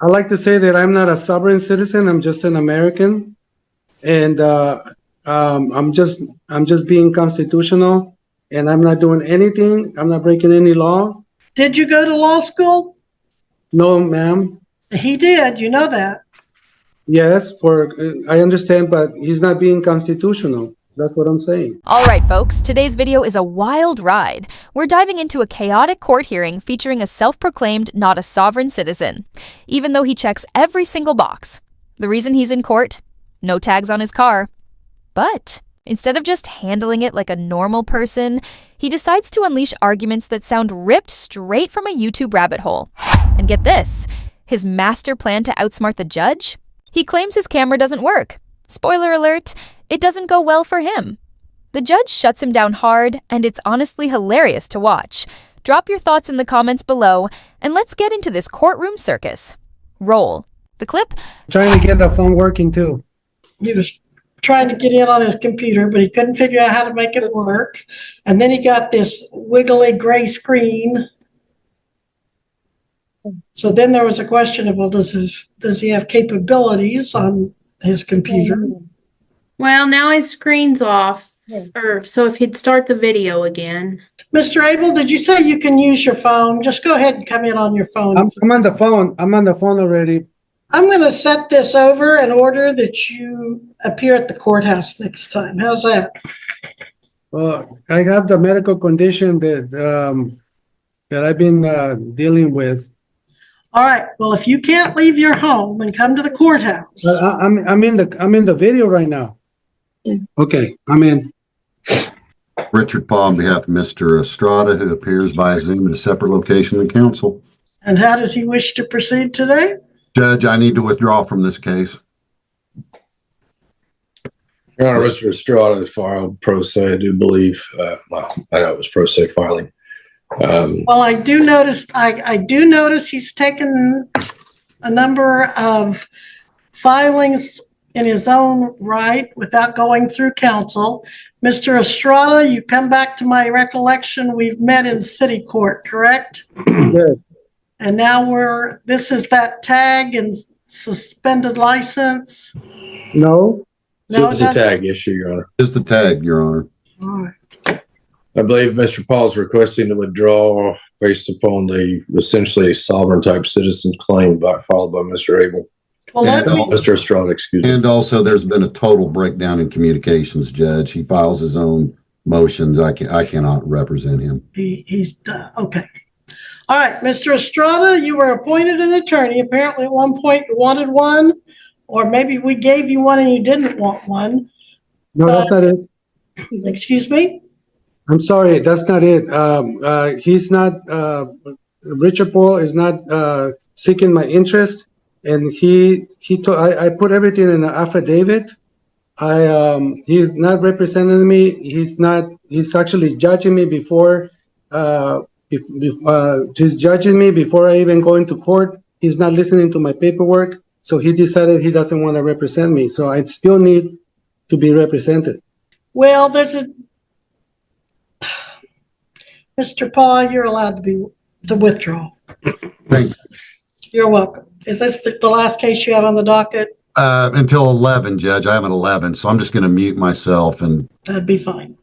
I like to say that I'm not a sovereign citizen. I'm just an American, and I'm just being constitutional, and I'm not doing anything. I'm not breaking any law. Did you go to law school? No, ma'am. He did. You know that. Yes, I understand, but he's not being constitutional. That's what I'm saying. All right, folks, today's video is a wild ride. We're diving into a chaotic court hearing featuring a self-proclaimed not a sovereign citizen, even though he checks every single box. The reason he's in court? No tags on his car. But instead of just handling it like a normal person, he decides to unleash arguments that sound ripped straight from a YouTube rabbit hole. And get this, his master plan to outsmart the judge? He claims his camera doesn't work. Spoiler alert, it doesn't go well for him. The judge shuts him down hard, and it's honestly hilarious to watch. Drop your thoughts in the comments below, and let's get into this courtroom circus. Roll. The clip? Trying to get the phone working too. He was trying to get in on his computer, but he couldn't figure out how to make it work. And then he got this wiggly gray screen. So then there was a question of, well, does he have capabilities on his computer? Well, now his screen's off, so if he'd start the video again. Mr. Abel, did you say you can use your phone? Just go ahead and come in on your phone. I'm on the phone. I'm on the phone already. I'm going to set this over in order that you appear at the courthouse next time. How's that? Well, I have the medical condition that I've been dealing with. All right. Well, if you can't leave your home and come to the courthouse. I'm in the video right now. Okay, I'm in. Richard Paul on behalf of Mr. Estrada, who appears by Zoom at a separate location in council. And how does he wish to proceed today? Judge, I need to withdraw from this case. Your Honor, Mr. Estrada filed pro se, I do believe. Well, I know it was pro se filing. Well, I do notice he's taken a number of filings in his own right without going through counsel. Mr. Estrada, you come back to my recollection, we've met in city court, correct? Good. And now this is that tag and suspended license? No. No, It's a tag issue, Your Honor. Just the tag, Your Honor. all right. I believe Mr. Paul is requesting to withdraw based upon the essentially sovereign type citizen claim filed by Mr. Abel. Well, let me, Mr. Estrada, excuse me. And also, there's been a total breakdown in communications, Judge. He files his own motions. I cannot represent him. he's okay. All right, Mr. Estrada, you were appointed an attorney. Apparently at one point you wanted one, or maybe we gave you one and you didn't want one. No, that's not it. Excuse me? I'm sorry, that's not it. He's not, Richard Paul is not seeking my interest, and I put everything in an affidavit. He's not representing me. He's actually judging me before, he's judging me before I even go into court. He's not listening to my paperwork, so he decided he doesn't want to represent me. So I still need to be represented. Well, Mr. Paul, you're allowed to withdraw. Thank you. You're welcome. Is this the last case you have on the docket? Until 11, Judge. I have an 11, so I'm just going to mute myself. And That'd be fine.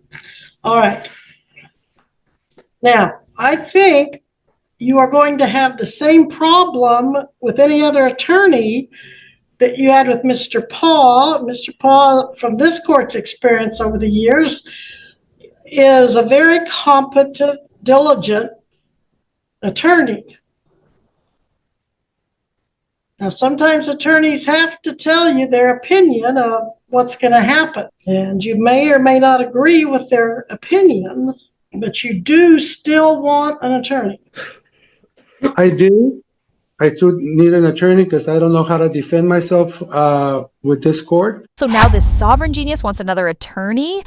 All right. Now, I think you are going to have the same problem with any other attorney that you had with Mr. Paul. Mr. Paul, from this court's experience over the years, is a very competent, diligent attorney. Now, sometimes attorneys have to tell you their opinion of what's going to happen, and you may or may not agree with their opinion, but you do still want an attorney. I do. I do need an attorney because I don't know how to defend myself with this court. So now this sovereign genius wants another attorney?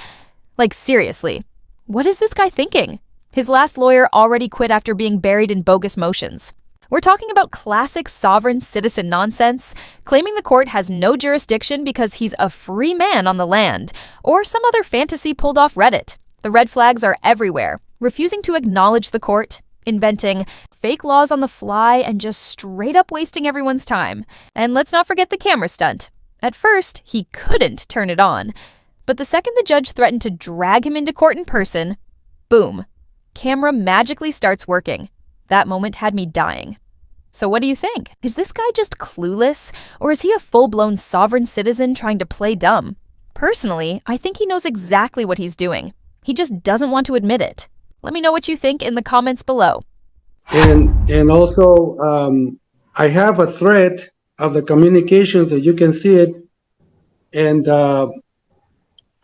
Like, seriously, what is this guy thinking? His last lawyer already quit after being buried in bogus motions. We're talking about classic sovereign citizen nonsense, claiming the court has no jurisdiction because he's a free man on the land, or some other fantasy pulled off Reddit. The red flags are everywhere, refusing to acknowledge the court, inventing fake laws on the fly and just straight up wasting everyone's time. And let's not forget the camera stunt. At first, he couldn't turn it on. But the second the judge threatened to drag him into court in person, boom, camera magically starts working. That moment had me dying. So what do you think? Is this guy just clueless? Or is he a full-blown sovereign citizen trying to play dumb? Personally, I think he knows exactly what he's doing. He just doesn't want to admit it. Let me know what you think in the comments below. And also, I have a thread of the communications that you can see it, and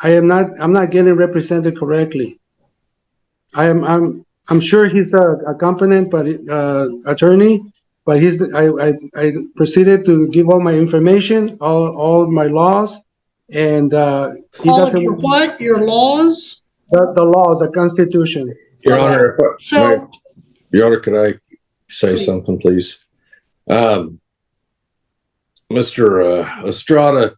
I'm not getting represented correctly. I'm sure he's a competent attorney, but I proceeded to give all my information, all my laws, and he doesn't. Your what? Your laws? The laws, the Constitution. Your Honor, So, Your Honor, could I say something, please? Mr. Estrada,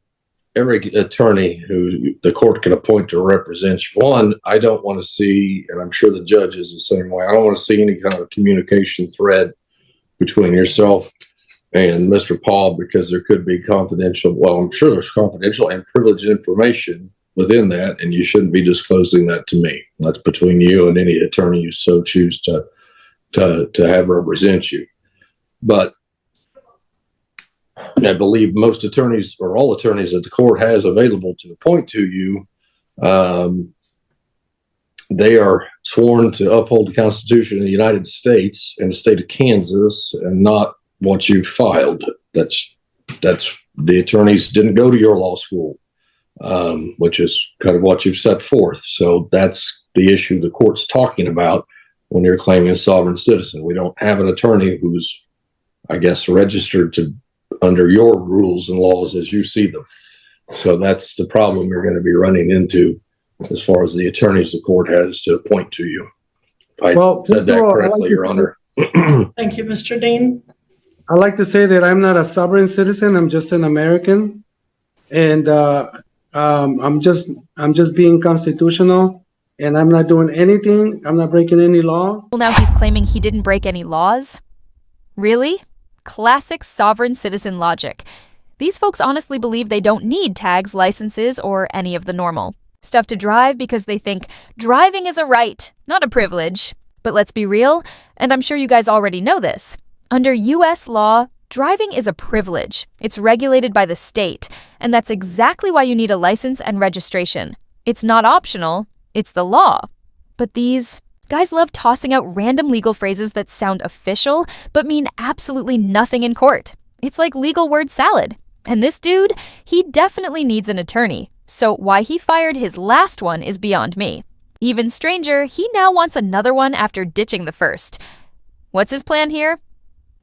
every attorney who the court can appoint to represent you, one, I don't want to see, and I'm sure the judge is the same way, I don't want to see any kind of communication thread between yourself and Mr. Paul, because there could be confidential, well, I'm sure there's confidential and privileged information within that, and you shouldn't be disclosing that to me. That's between you and any attorney you so choose to have represent you. But I believe most attorneys, or all attorneys that the court has available to appoint to you, they are sworn to uphold the Constitution of the United States and the state of Kansas, and not what you filed. That's the attorneys didn't go to your law school, which is kind of what you've set forth. So that's the issue the court's talking about when you're claiming a sovereign citizen. We don't have an attorney who's, I guess, registered to under your rules and laws as you see them. So that's the problem you're going to be running into as far as the attorneys the court has to appoint to you. If I said that correctly, Your Honor. thank you, Mr. Dean. I like to say that I'm not a sovereign citizen. I'm just an American, and I'm just being constitutional, and I'm not doing anything. I'm not breaking any law. Well, now he's claiming he didn't break any laws? Really? Classic sovereign citizen logic. These folks honestly believe they don't need tags, licenses, or any of the normal stuff to drive because they think driving is a right, not a privilege. But let's be real, and I'm sure you guys already know this. Under US law, driving is a privilege. It's regulated by the state, and that's exactly why you need a license and registration. It's not optional, it's the law. But these guys love tossing out random legal phrases that sound official, but mean absolutely nothing in court. It's like legal word salad. And this dude, he definitely needs an attorney. So why he fired his last one is beyond me. Even stranger, he now wants another one after ditching the first. What's his plan here?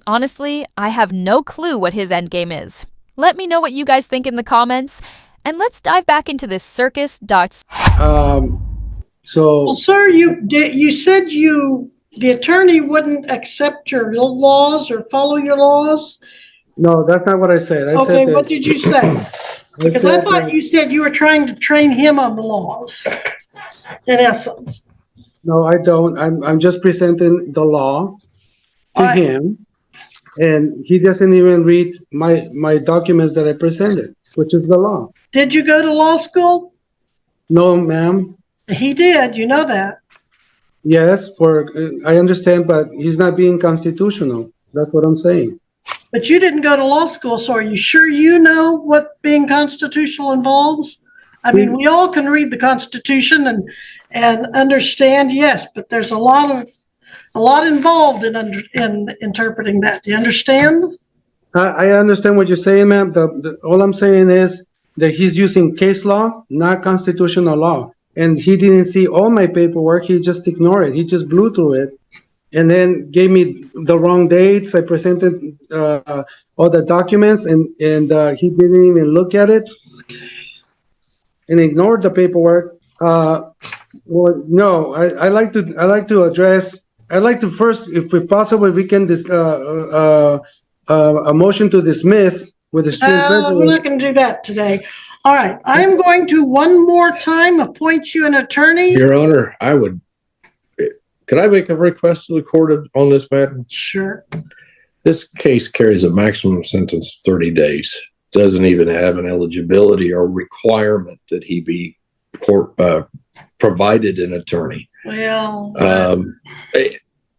Honestly, I have no clue what his endgame is. Let me know what you guys think in the comments, and let's dive back into this circus. Well, sir, you said the attorney wouldn't accept your laws or follow your laws. No, that's not what I said. I Okay, said what did you say? Because I thought you said you were trying to train him on the laws, in essence. No, I don't. I'm just presenting the law to him, and he doesn't even read my documents that I presented, which is the law. Did you go to law school? No, ma'am. He did. You know that. Yes, I understand, but he's not being constitutional. That's what I'm saying. But you didn't go to law school, so are you sure you know what being constitutional involves? I mean, we all can read the Constitution and understand, yes, but there's a lot involved in interpreting that. Do you understand? I understand what you're saying, ma'am. All I'm saying is that he's using case law, not constitutional law. And he didn't see all my paperwork. He just ignored it. He just blew through it and then gave me the wrong dates. I presented all the documents, and he didn't even look at it and ignored the paperwork. Well, no, I like to address. I'd like to first, if possible, we can a motion to dismiss with the student. We're not going to do that today. All right, I am going to one more time appoint you an attorney. Your Honor, I would Can I make a request to the court on this matter? Sure. This case carries a maximum sentence of 30 days. Doesn't even have an eligibility or requirement that he be provided an attorney. Well,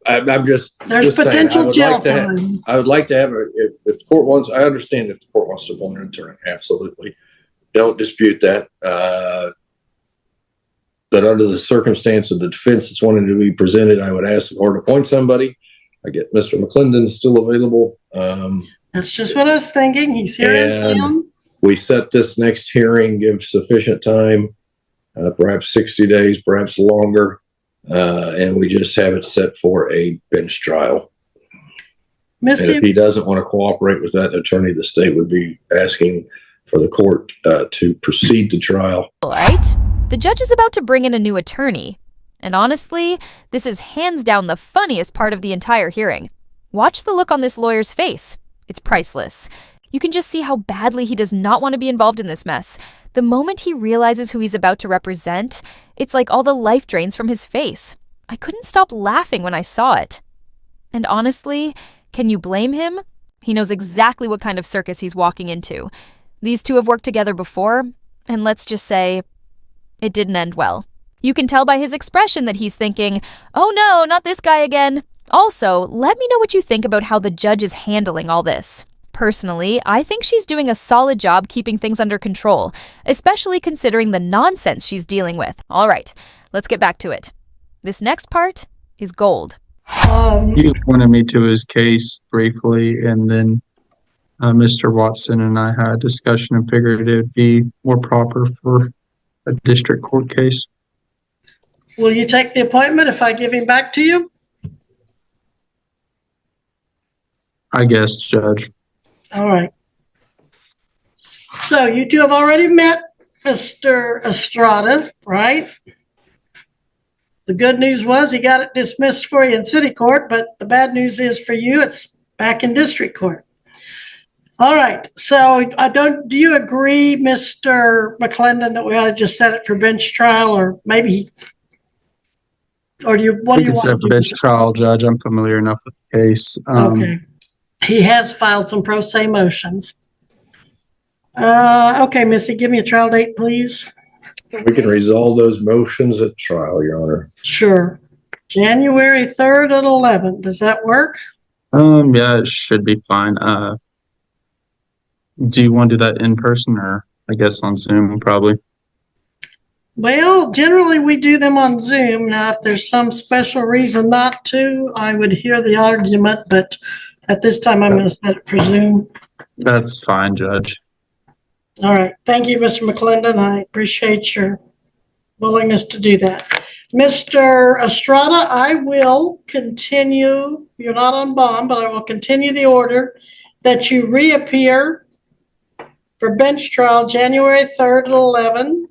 I'm just there's just saying, potential jail time. I would like to have if the court wants. I understand if the court wants to appoint an attorney. Absolutely, don't dispute that. But under the circumstance of the defense that's wanting to be presented, I would ask the court to appoint somebody. I get Mr. McClendon still available. That's just what I was thinking. He's here in town. We set this next hearing, give sufficient time, perhaps 60 days, perhaps longer, and we just have it set for a bench trial. And if he doesn't want to cooperate with that attorney, the state would be asking for the court to proceed to trial. All right. The judge is about to bring in a new attorney. And honestly, this is hands down the funniest part of the entire hearing. Watch the look on this lawyer's face. It's priceless. You can just see how badly he does not want to be involved in this mess. The moment he realizes who he's about to represent, it's like all the life drains from his face. I couldn't stop laughing when I saw it. And honestly, can you blame him? He knows exactly what kind of circus he's walking into. These two have worked together before, and let's just say, it didn't end well. You can tell by his expression that he's thinking, oh no, not this guy again. Also, let me know what you think about how the judge is handling all this. Personally, I think she's doing a solid job keeping things under control, especially considering the nonsense she's dealing with. All right, let's get back to it. This next part is gold. He pointed me to his case briefly, and then Mr. Watson and I had a discussion and figured it would be more proper for a district court case. Will you take the appointment if I give him back to you? I guess, Judge. All right. So you two have already met Mr. Estrada, right? The good news was he got it dismissed for you in city court, but the bad news is for you, it's back in district court. All right. So do you agree, Mr. McClendon, that we ought to just set it for bench trial, or maybe, or do you, what do you want to do? We can set it for bench trial, Judge. I'm familiar enough with the case. Okay. He has filed some pro se motions. Okay, Missy, give me a trial date, please. We can resolve those motions at trial, Your Honor. Sure. January 3rd at 11. Does that work? Yeah, it should be fine. Do you want to do that in person, or I guess on Zoom, probably? Well, generally we do them on Zoom. Now, if there's some special reason not to, I would hear the argument, but at this time I'm going to set it for Zoom. That's fine, Judge. All right. Thank you, Mr. McClendon. I appreciate your willingness to do that. Mr. Estrada, I will continue. You're not on bond, but I will continue the order that you reappear for bench trial January 3rd at 11.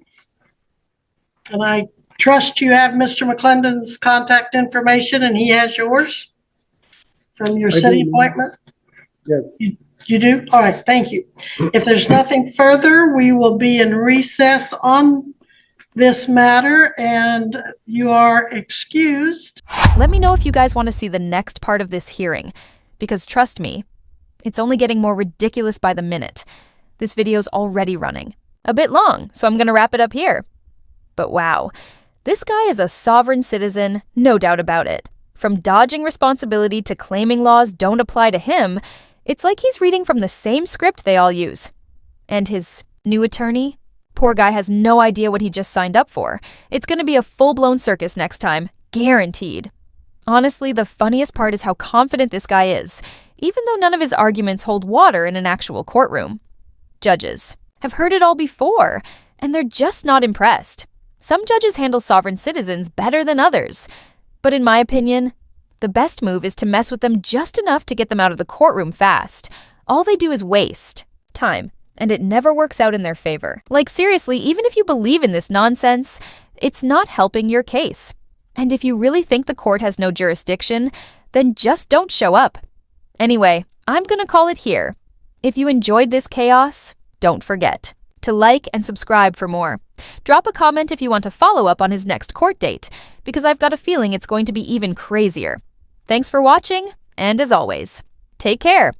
And I trust you have Mr. McClendon's contact information and he has yours from your city appointment? Yes. You do? All right, thank you. If there's nothing further, we will be in recess on this matter and you are excused. Let me know if you guys want to see the next part of this hearing, because trust me, it's only getting more ridiculous by the minute. This video's already running. A bit long, so I'm going to wrap it up here. But wow, this guy is a sovereign citizen, no doubt about it. From dodging responsibility to claiming laws don't apply to him, it's like he's reading from the same script they all use. And his new attorney? Poor guy has no idea what he just signed up for. It's going to be a full-blown circus next time, guaranteed. Honestly, the funniest part is how confident this guy is, even though none of his arguments hold water in an actual courtroom. Judges have heard it all before, and they're just not impressed. Some judges handle sovereign citizens better than others. But in my opinion, the best move is to mess with them just enough to get them out of the courtroom fast. All they do is waste time, and it never works out in their favor. Like seriously, even if you believe in this nonsense, it's not helping your case. And if you really think the court has no jurisdiction, then just don't show up. Anyway, I'm gonna call it here. If you enjoyed this chaos, don't forget to like and subscribe for more. Drop a comment if you want to follow up on his next court date, because I've got a feeling it's going to be even crazier. Thanks for watching, and as always, take care.